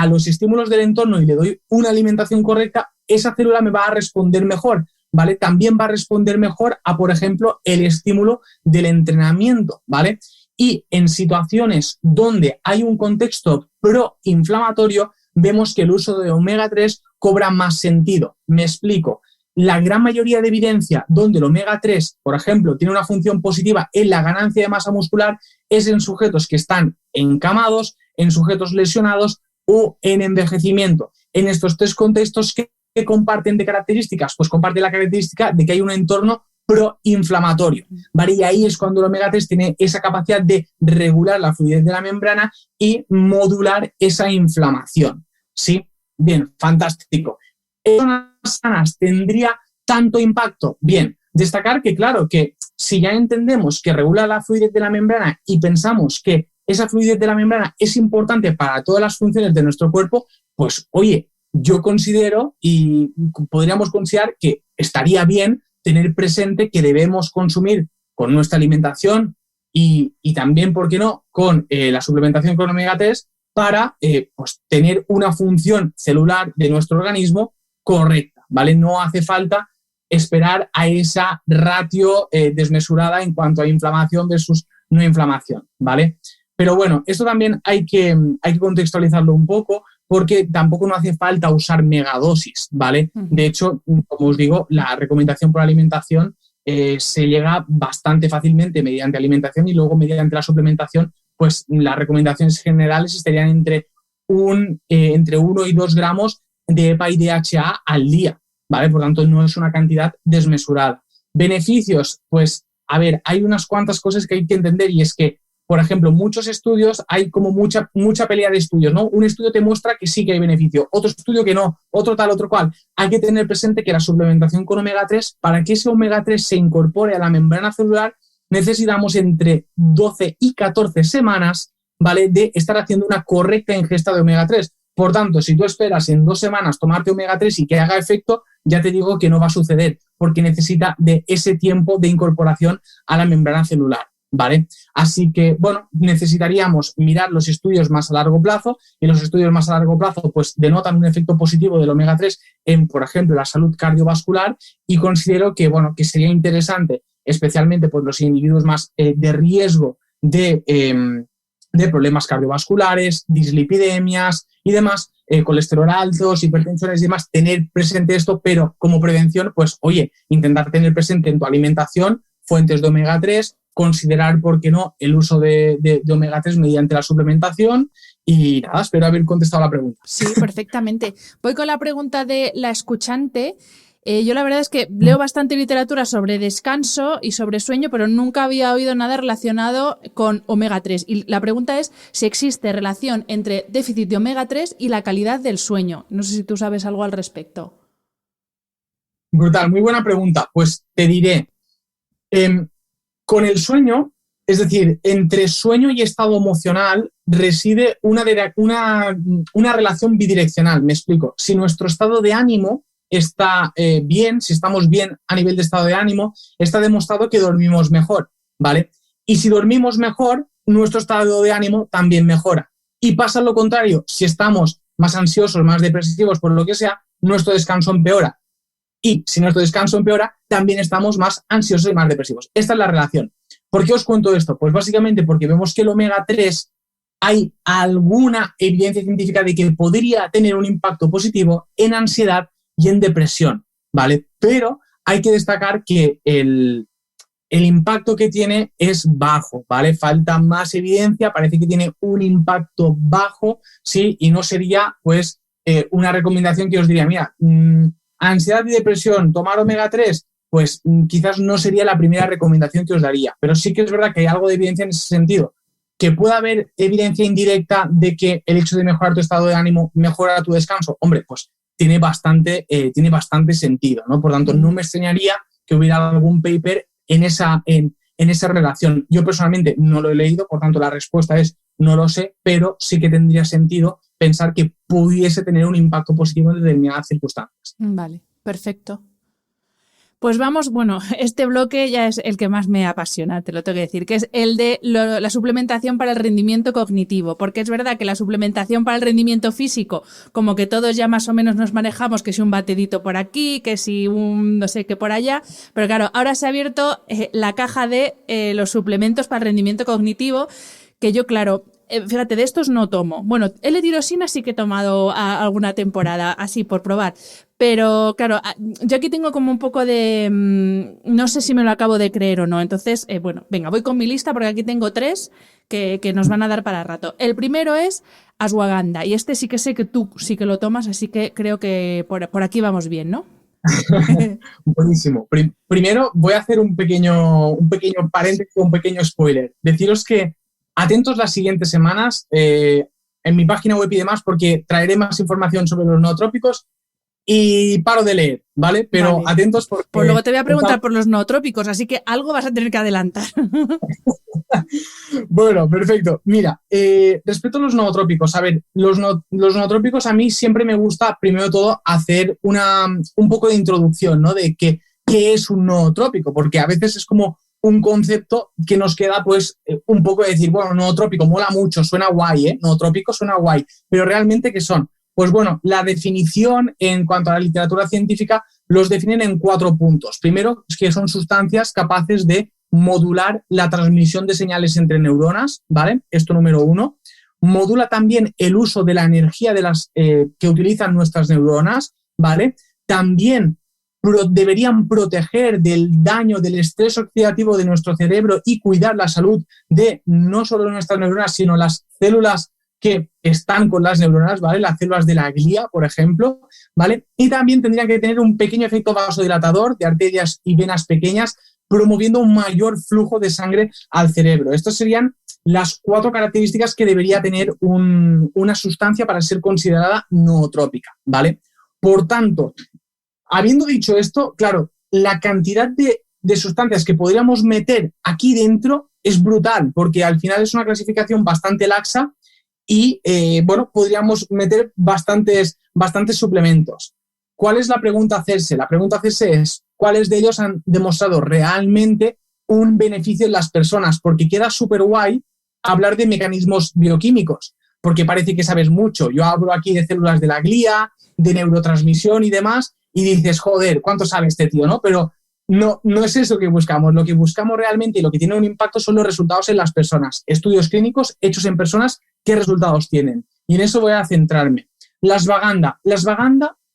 los estímulos del entorno y le doy una alimentación correcta, esa célula me va a responder mejor, ¿vale? También va a responder mejor a, por ejemplo, el estímulo del entrenamiento, ¿vale? Y en situaciones donde hay un contexto proinflamatorio, vemos que el uso de omega 3 cobra más sentido. Me explico. La gran mayoría de evidencia donde el omega 3, por ejemplo, tiene una función positiva en la ganancia de masa muscular es en sujetos que están encamados, en sujetos lesionados o en envejecimiento. En estos tres contextos, ¿qué comparten de características? Pues comparten la característica de que hay un entorno proinflamatorio, ¿vale? Y ahí es cuando el omega 3 tiene esa capacidad de regular la fluidez de la membrana y modular esa inflamación, ¿sí? Bien, fantástico. ¿En zonas sanas tendría tanto impacto? Bien, destacar que, claro, que si ya entendemos que regula la fluidez de la membrana y pensamos que esa fluidez de la membrana es importante para todas las funciones de nuestro cuerpo, pues, oye, yo considero y podríamos considerar que estaría bien tener presente que debemos consumir con nuestra alimentación y también, ¿por qué no?, con la suplementación con omega 3 para pues, tener una función celular de nuestro organismo correcta, ¿vale? No hace falta esperar a esa ratio desmesurada en cuanto a inflamación versus no inflamación, ¿vale? Pero bueno, esto también hay que contextualizarlo un poco porque tampoco no hace falta usar megadosis, ¿vale? De hecho, como os digo, la recomendación por alimentación se llega bastante fácilmente mediante alimentación y luego mediante la suplementación, pues las recomendaciones generales estarían entre 1 y 2 gramos de EPA y DHA al día, ¿vale? Por tanto, no es una cantidad desmesurada. Beneficios, pues, a ver, hay unas cuantas cosas que hay que entender y es que, por ejemplo, muchos estudios, hay como mucha pelea de estudios, ¿no? Un estudio te muestra que sí que hay beneficio, otro estudio que no, otro tal, otro cual. Hay que tener presente que la suplementación con omega 3, para que ese omega 3 se incorpore a la membrana celular, necesitamos entre 12 y 14 semanas, ¿vale?, de estar haciendo una correcta ingesta de omega 3. Por tanto, si tú esperas en 2 semanas tomarte omega 3 y que haga efecto, ya te digo que no va a suceder, porque necesita de ese tiempo de incorporación a la membrana celular, ¿vale? Así que, bueno, necesitaríamos mirar los estudios más a largo plazo y los estudios más a largo plazo pues denotan un efecto positivo del omega 3 en, por ejemplo, la salud cardiovascular y considero que, bueno, que sería interesante, especialmente por los individuos más de riesgo de problemas cardiovasculares, dislipidemias y demás, colesterol altos, hipertensiones y demás, tener presente esto, pero como prevención, pues, oye, intentar tener presente en tu alimentación fuentes de omega 3, considerar, ¿por qué no?, el uso de omega 3 mediante la suplementación y nada, espero haber contestado la pregunta. Sí, perfectamente. Voy con la pregunta de la escuchante. Yo la verdad es que leo bastante literatura sobre descanso y sobre sueño, pero nunca había oído nada relacionado con omega 3. Y la pregunta es si existe relación entre déficit de omega 3 y la calidad del sueño. No sé si tú sabes algo al respecto. Brutal, muy buena pregunta. Pues te diré, con el sueño, es decir, entre sueño y estado emocional reside una relación bidireccional. Me explico. Si nuestro estado de ánimo está bien, si estamos bien a nivel de estado de ánimo, está demostrado que dormimos mejor, ¿vale? Y si dormimos mejor, nuestro estado de ánimo también mejora. Y pasa lo contrario, si estamos más ansiosos, más depresivos, por lo que sea, nuestro descanso empeora. Y si nuestro descanso empeora, también estamos más ansiosos y más depresivos. Esta es la relación. ¿Por qué os cuento esto? Pues básicamente porque vemos que el omega 3 hay alguna evidencia científica de que podría tener un impacto positivo en ansiedad y en depresión, ¿vale? Pero hay que destacar que el impacto que tiene es bajo, ¿vale? Falta más evidencia, parece que tiene un impacto bajo, ¿sí? Y no sería, pues, una recomendación que os diría, mira, ansiedad y depresión, tomar omega 3, pues quizás no sería la primera recomendación que os daría, pero sí que es verdad que hay algo de evidencia en ese sentido. Que pueda haber evidencia indirecta de que el hecho de mejorar tu estado de ánimo mejora tu descanso, hombre, pues tiene bastante sentido, ¿no? Por tanto, no me extrañaría que hubiera algún paper en esa relación. Yo personalmente no lo he leído, por tanto la respuesta es no lo sé, pero sí que tendría sentido pensar que pudiese tener un impacto positivo en determinadas circunstancias. Vale, perfecto. Pues vamos, bueno, este bloque ya es el que más me apasiona, te lo tengo que decir, que es el de la suplementación para el rendimiento cognitivo, porque es verdad que la suplementación para el rendimiento físico, como que todos ya más o menos nos manejamos, que si un batidito por aquí, que si un no sé qué por allá, pero claro, ahora se ha abierto la caja de los suplementos para el rendimiento cognitivo, que yo, claro, fíjate, de estos no tomo. Bueno, L-tirosina sí que he tomado alguna temporada, así por probar. Pero, claro, yo aquí tengo como un poco de... no sé si me lo acabo de creer o no. Entonces, bueno, venga, voy con mi lista porque aquí tengo 3 que nos van a dar para rato. El primero es ashwagandha. Y este sí que sé que tú sí que lo tomas, así que creo que por aquí vamos bien, ¿no? Buenísimo. Primero voy a hacer un pequeño paréntesis, un pequeño spoiler. Deciros que atentos las siguientes semanas en mi página web y demás, porque traeré más información sobre los nootrópicos y paro de leer, ¿vale? Pero vale, atentos porque... Pues luego te voy a preguntar por los nootrópicos, así que algo vas a tener que adelantar. Bueno, perfecto. Mira, respecto a los nootrópicos, a ver, los nootrópicos a mí siempre me gusta, primero de todo, hacer un poco de introducción, ¿no? De qué es un nootrópico, porque a veces es como un concepto que nos queda, pues, un poco de decir, bueno, nootrópico mola mucho, suena guay, ¿eh? Nootrópico suena guay, pero realmente, ¿qué son? Pues bueno, la definición en cuanto a la literatura científica los definen en 4 puntos. Primero, es que son sustancias capaces de modular la transmisión de señales entre neuronas, ¿vale? Esto número 1. Modula también el uso de la energía de las que utilizan nuestras neuronas, ¿vale? También deberían proteger del daño, del estrés oxidativo de nuestro cerebro y cuidar la salud de no solo nuestras neuronas, sino las células que están con las neuronas, ¿vale? Las células de la glía, por ejemplo, ¿vale? Y también tendrían que tener un pequeño efecto vasodilatador de arterias y venas pequeñas, promoviendo un mayor flujo de sangre al cerebro. Estas serían las 4 características que debería tener una sustancia para ser considerada nootrópica, ¿vale? Por tanto, habiendo dicho esto, claro, la cantidad de sustancias que podríamos meter aquí dentro es brutal, porque al final es una clasificación bastante laxa y, bueno, podríamos meter bastantes suplementos. ¿Cuál es la pregunta a hacerse? La pregunta a hacerse es, ¿cuáles de ellos han demostrado realmente un beneficio en las personas? Porque queda súper guay hablar de mecanismos bioquímicos, porque parece que sabes mucho. Yo hablo aquí de células de la glía, de neurotransmisión y demás, y dices, joder, ¿cuánto sabe este tío, no? Pero no es eso que buscamos. Lo que buscamos realmente y lo que tiene un impacto son los resultados en las personas. Estudios clínicos hechos en personas, ¿qué resultados tienen? Y en eso voy a centrarme. La ashwagandha,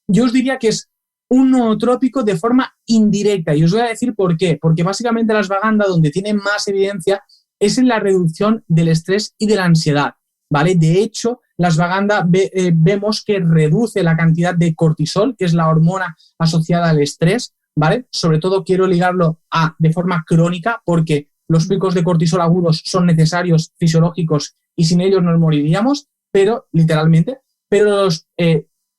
yo os diría que es un nootrópico de forma indirecta. Y os voy a decir por qué. Porque básicamente la ashwagandha, donde tiene más evidencia, es en la reducción del estrés y de la ansiedad, ¿vale? De hecho, la ashwagandha vemos que reduce la cantidad de cortisol, que es la hormona asociada al estrés, ¿vale? Sobre todo quiero ligarlo de forma crónica, porque los picos de cortisol agudos son necesarios, fisiológicos, y sin ellos nos moriríamos, pero literalmente, pero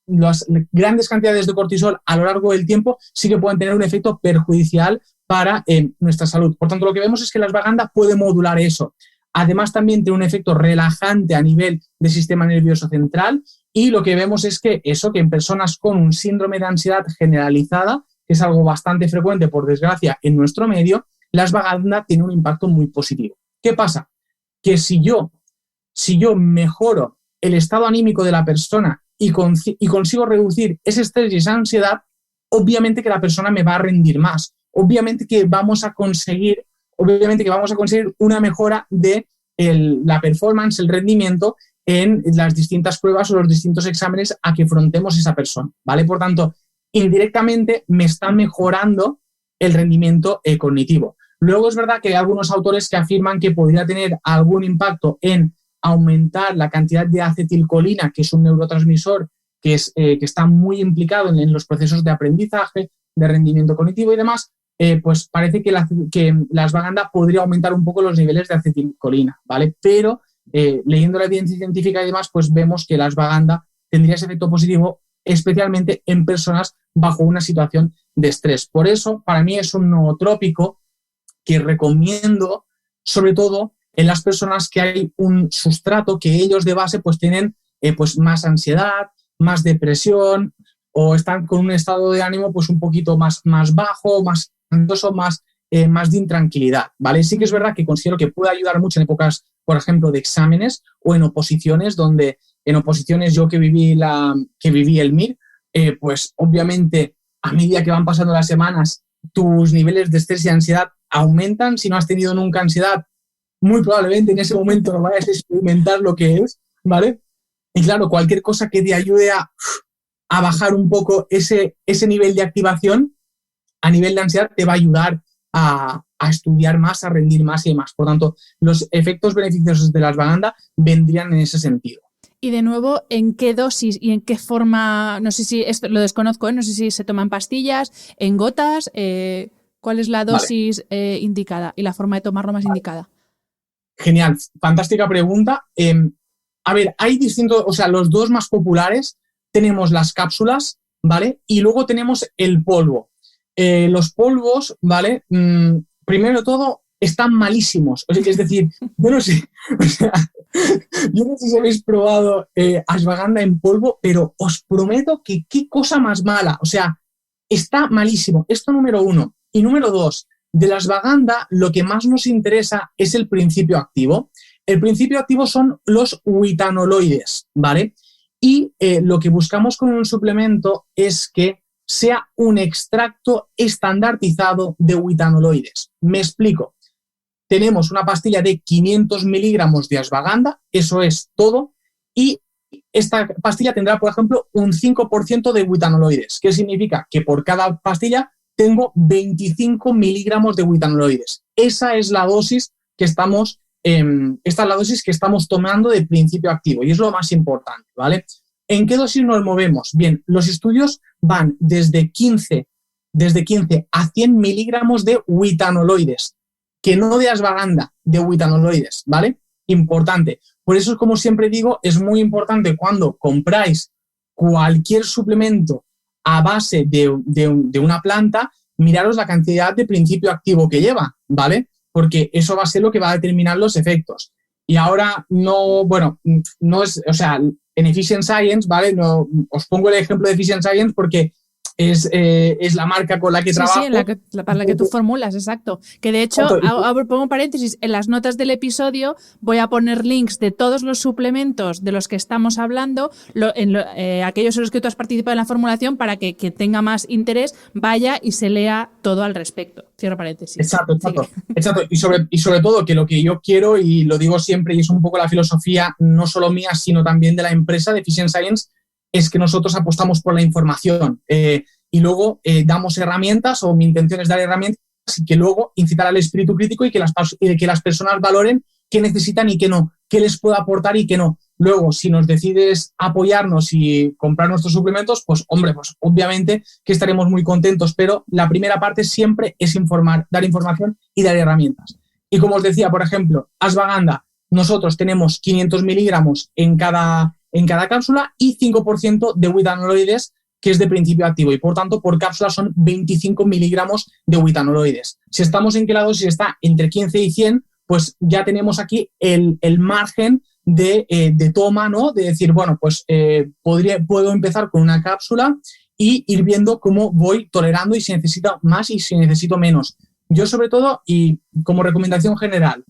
las grandes cantidades de cortisol a lo largo del tiempo sí que pueden tener un efecto perjudicial para nuestra salud. Por tanto, lo que vemos es que la ashwagandha puede modular eso. Además, también tiene un efecto relajante a nivel del sistema nervioso central, y lo que vemos es que en personas con un síndrome de ansiedad generalizada, que es algo bastante frecuente, por desgracia, en nuestro medio, la ashwagandha tiene un impacto muy positivo. ¿Qué pasa? Que si yo mejoro el estado anímico de la persona y consigo reducir ese estrés y esa ansiedad, obviamente que la persona me va a rendir más. Obviamente que vamos a conseguir una mejora de la performance, el rendimiento en las distintas pruebas o los distintos exámenes a que afrontemos esa persona, ¿vale? Por tanto, indirectamente me está mejorando el rendimiento cognitivo. Luego es verdad que hay algunos autores que afirman que podría tener algún impacto en aumentar la cantidad de acetilcolina, que es un neurotransmisor que está muy implicado en los procesos de aprendizaje, de rendimiento cognitivo y demás. Pues parece que la ashwagandha podría aumentar un poco los niveles de acetilcolina, ¿vale? Pero leyendo la evidencia científica y demás, pues vemos que la ashwagandha tendría ese efecto positivo, especialmente en personas bajo una situación de estrés. Por eso, para mí es un nootrópico que recomiendo, sobre todo en las personas que hay un sustrato que ellos de base pues tienen pues más ansiedad, más depresión, o están con un estado de ánimo pues un poquito más bajo, más ansioso, más de intranquilidad, ¿vale? Sí que es verdad que considero que puede ayudar mucho en épocas, por ejemplo, de exámenes o en oposiciones, donde en oposiciones yo que viví el MIR, pues obviamente a medida que van pasando las semanas, tus niveles de estrés y ansiedad aumentan. Si no has tenido nunca ansiedad, muy probablemente en ese momento no vayas a experimentar lo que es, ¿vale? Y claro, cualquier cosa que te ayude a bajar un poco ese nivel de activación a nivel de ansiedad te va a ayudar a estudiar más, a rendir más y demás. Por tanto, los efectos beneficiosos de la ashwagandha vendrían en ese sentido. Y de nuevo, ¿en qué dosis y en qué forma? No sé si esto lo desconozco, no sé si se toman pastillas, en gotas, ¿cuál es la dosis indicada y la forma de tomarlo más indicada? Genial, fantástica pregunta. A ver, hay distintos, o sea, los dos más populares tenemos las cápsulas, ¿vale? Y luego tenemos el polvo. Los polvos, ¿vale? Primero de todo, están malísimos. Es decir, yo no sé, o sea, yo no sé si habéis probado ashwagandha en polvo, pero os prometo que qué cosa más mala. O sea, está malísimo. Esto número uno. Y número dos, de la ashwagandha lo que más nos interesa es el principio activo. El principio activo son los witanoloides, ¿vale? Y lo que buscamos con un suplemento es que sea un extracto estandarizado de witanoloides. Me explico. Tenemos una pastilla de 500 miligramos de ashwagandha, eso es todo, y esta pastilla tendrá, por ejemplo, un 5% de witanoloides. ¿Qué significa? Que por cada pastilla tengo 25 miligramos de witanoloides. Esa es la dosis que estamos tomando de principio activo y es lo más importante, ¿vale? ¿En qué dosis nos movemos? Bien, los estudios van desde 15 a 100 miligramos de witanoloides, que no de ashwagandha, de witanoloides, ¿vale? Importante. Por eso, como siempre digo, es muy importante cuando compráis cualquier suplemento a base de una planta, miraros la cantidad de principio activo que lleva, ¿vale? Porque eso va a ser lo que va a determinar los efectos. Y ahora no es, o sea, en Efficient Science, ¿vale? No, os pongo el ejemplo de Efficient Science porque es la marca con la que trabajo. Sí, para la que tú formulas, exacto. Que de hecho, pongo paréntesis, en las notas del episodio voy a poner links de todos los suplementos de los que estamos hablando, aquellos en los que tú has participado en la formulación, para que tenga más interés vaya y se lea todo al respecto. Cierro paréntesis. Exacto. Y sobre todo que lo que yo quiero, y lo digo siempre, y es un poco la filosofía no solo mía, sino también de la empresa de Efficient Science, es que nosotros apostamos por la información y luego damos herramientas, o mi intención es dar herramientas y que luego incitar al espíritu crítico y que las personas valoren qué necesitan y qué no, qué les puedo aportar y qué no. Luego, si nos decides apoyarnos y comprar nuestros suplementos, pues hombre, pues obviamente que estaremos muy contentos, pero la primera parte siempre es informar, dar información y dar herramientas. Y como os decía, por ejemplo, ashwagandha, nosotros tenemos 500 miligramos en cada cápsula y 5% de witanoloides, que es de principio activo, y por tanto por cápsula son 25 miligramos de witanoloides. Si estamos en que la dosis está entre 15 y 100, pues ya tenemos aquí el margen de toma, ¿no? De decir, bueno, pues puedo empezar con una cápsula y ir viendo cómo voy tolerando y si necesito más y si necesito menos. Yo sobre todo, y como recomendación general,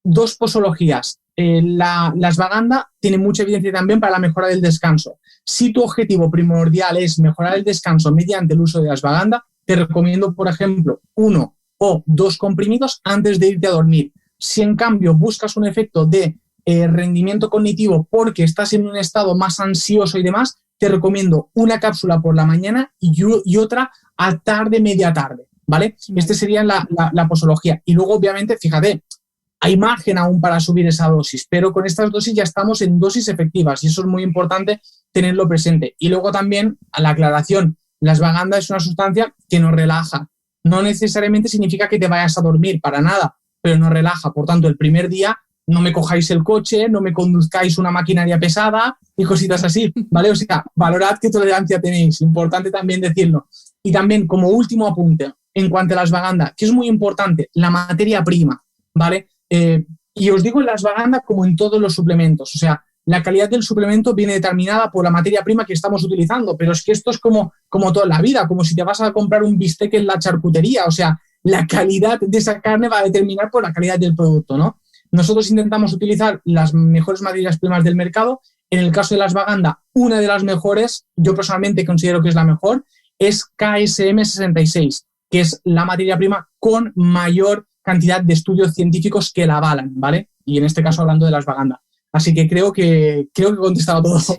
dos posologías. La ashwagandha tiene mucha evidencia también para la mejora del descanso. Si tu objetivo primordial es mejorar el descanso mediante el uso de ashwagandha, te recomiendo, por ejemplo, 1 o 2 comprimidos antes de irte a dormir. Si en cambio buscas un efecto de rendimiento cognitivo porque estás en un estado más ansioso y demás, te recomiendo una cápsula por la mañana y otra a tarde, media tarde. ¿vale? Este sería la posología. Y luego, obviamente, fíjate, hay margen aún para subir esa dosis, pero con estas dosis ya estamos en dosis efectivas y eso es muy importante tenerlo presente. Y luego también, a la aclaración, la ashwagandha es una sustancia que nos relaja. No necesariamente significa que te vayas a dormir, para nada, pero nos relaja. Por tanto, el primer día no me cojáis el coche, no me conduzcáis una maquinaria pesada y cositas así, ¿vale? O sea, valorad qué tolerancia tenéis, importante también decirlo. Y también, como último apunte, en cuanto a la ashwagandha, que es muy importante, la materia prima, ¿vale? Y os digo en la ashwagandha como en todos los suplementos, o sea, la calidad del suplemento viene determinada por la materia prima que estamos utilizando, pero es que esto es como toda la vida, como si te vas a comprar un bistec en la charcutería, o sea, la calidad de esa carne va a determinar por la calidad del producto, ¿no? Nosotros intentamos utilizar las mejores materias primas del mercado. En el caso de la ashwagandha, una de las mejores, yo personalmente considero que es la mejor, es KSM 66, que es la materia prima con mayor cantidad de estudios científicos que la avalan, ¿vale? Y en este caso hablando de la ashwagandha. Así que creo que he contestado todo.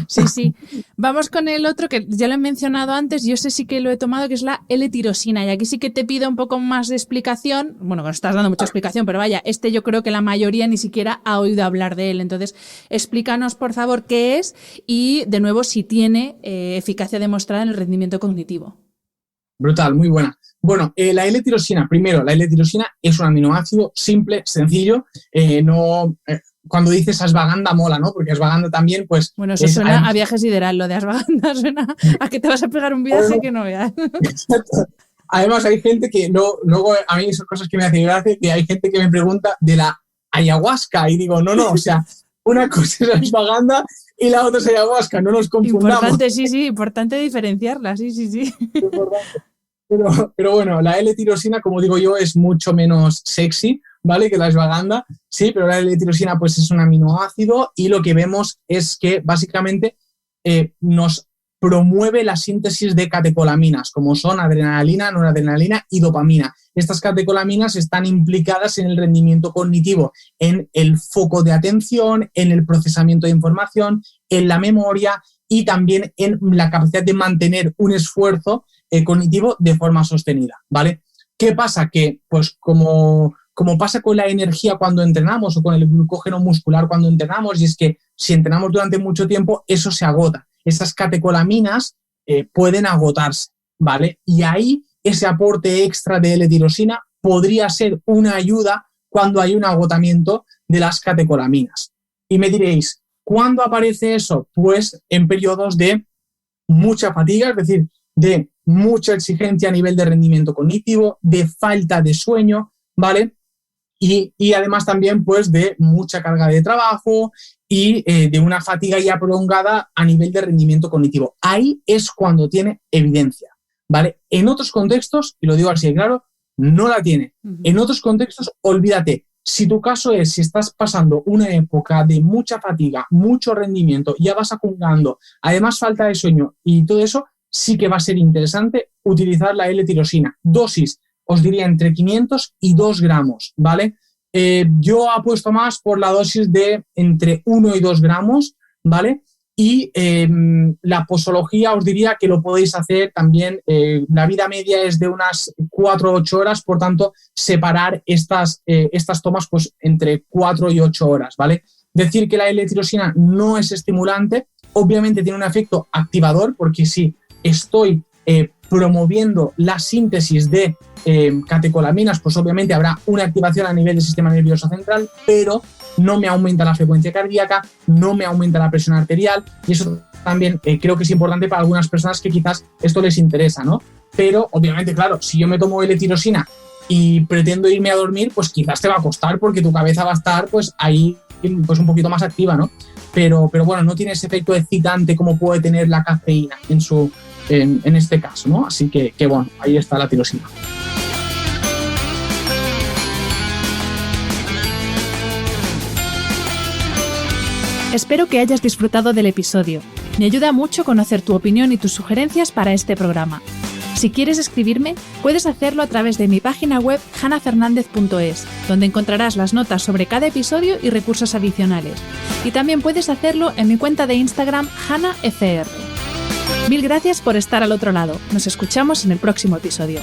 Sí. Vamos con el otro que ya lo he mencionado antes, yo ese sí que lo he tomado, que es la L-tirosina. Y aquí sí que te pido un poco más de explicación. Bueno, nos estás dando mucha explicación, pero vaya, yo creo que la mayoría ni siquiera ha oído hablar de él. Entonces, explícanos, por favor, qué es y, de nuevo, si tiene eficacia demostrada en el rendimiento cognitivo. Brutal, muy buena. Bueno, la L-tirosina, primero, la L-tirosina es un aminoácido simple, sencillo, cuando dices ashwagandha mola, ¿no? Porque ashwagandha también, pues... Bueno, eso suena a viaje sideral, lo de ashwagandha suena a que te vas a pegar un viaje que no veas. Exacto. Además, hay gente que luego a mí son cosas que me hacen gracia, que hay gente que me pregunta de la ayahuasca y digo, no, o sea, una cosa es ashwagandha y la otra es ayahuasca, no nos confundamos. Importante, sí, importante diferenciarla, sí. Importante. Pero bueno, la L-tirosina, como digo yo, es mucho menos sexy, ¿vale? Que la ashwagandha, sí, pero la L-tirosina pues es un aminoácido y lo que vemos es que básicamente nos promueve la síntesis de catecolaminas, como son adrenalina, noradrenalina y dopamina. Estas catecolaminas están implicadas en el rendimiento cognitivo, en el foco de atención, en el procesamiento de información, en la memoria y también en la capacidad de mantener un esfuerzo cognitivo de forma sostenida, ¿vale? ¿Qué pasa? Que, pues, como pasa con la energía cuando entrenamos o con el glucógeno muscular cuando entrenamos, y es que si entrenamos durante mucho tiempo, eso se agota. Esas catecolaminas pueden agotarse, ¿vale? Y ahí ese aporte extra de L-tirosina podría ser una ayuda cuando hay un agotamiento de las catecolaminas. Y me diréis, ¿cuándo aparece eso? Pues en periodos de mucha fatiga, es decir, de mucha exigencia a nivel de rendimiento cognitivo, de falta de sueño, ¿vale? Y además también pues de mucha carga de trabajo y de una fatiga ya prolongada a nivel de rendimiento cognitivo. Ahí es cuando tiene evidencia, ¿vale? En otros contextos, y lo digo así de claro, no la tiene. En otros contextos, olvídate. Si tu caso es, si estás pasando una época de mucha fatiga, mucho rendimiento, ya vas acumulando, además falta de sueño y todo eso, sí que va a ser interesante utilizar la L-tirosina. Dosis, os diría entre 500 y 2 gramos, ¿vale? Yo apuesto más por la dosis de entre 1 y 2 gramos, ¿vale? Y la posología os diría que lo podéis hacer también, la vida media es de unas 4 o 8 horas, por tanto, separar estas tomas pues entre 4 y 8 horas, ¿vale? Decir que la L-tirosina no es estimulante, obviamente tiene un efecto activador, porque si estoy promoviendo la síntesis de catecolaminas, pues obviamente habrá una activación a nivel del sistema nervioso central, pero no me aumenta la frecuencia cardíaca, no me aumenta la presión arterial, y eso también creo que es importante para algunas personas que quizás esto les interesa, ¿no? Pero obviamente, claro, si yo me tomo L-tirosina y pretendo irme a dormir, pues quizás te va a costar porque tu cabeza va a estar pues ahí pues un poquito más activa, ¿no? Pero bueno, no tiene ese efecto excitante como puede tener la cafeína en este caso, ¿no? Así que bueno, ahí está la tirosina. Espero que hayas disfrutado del episodio. Me ayuda mucho conocer tu opinión y tus sugerencias para este programa. Si quieres escribirme, puedes hacerlo a través de mi página web hanafernandez.es, donde encontrarás las notas sobre cada episodio y recursos adicionales. Y también puedes hacerlo en mi cuenta de Instagram, hanafr. Mil gracias por estar al otro lado. Nos escuchamos en el próximo episodio.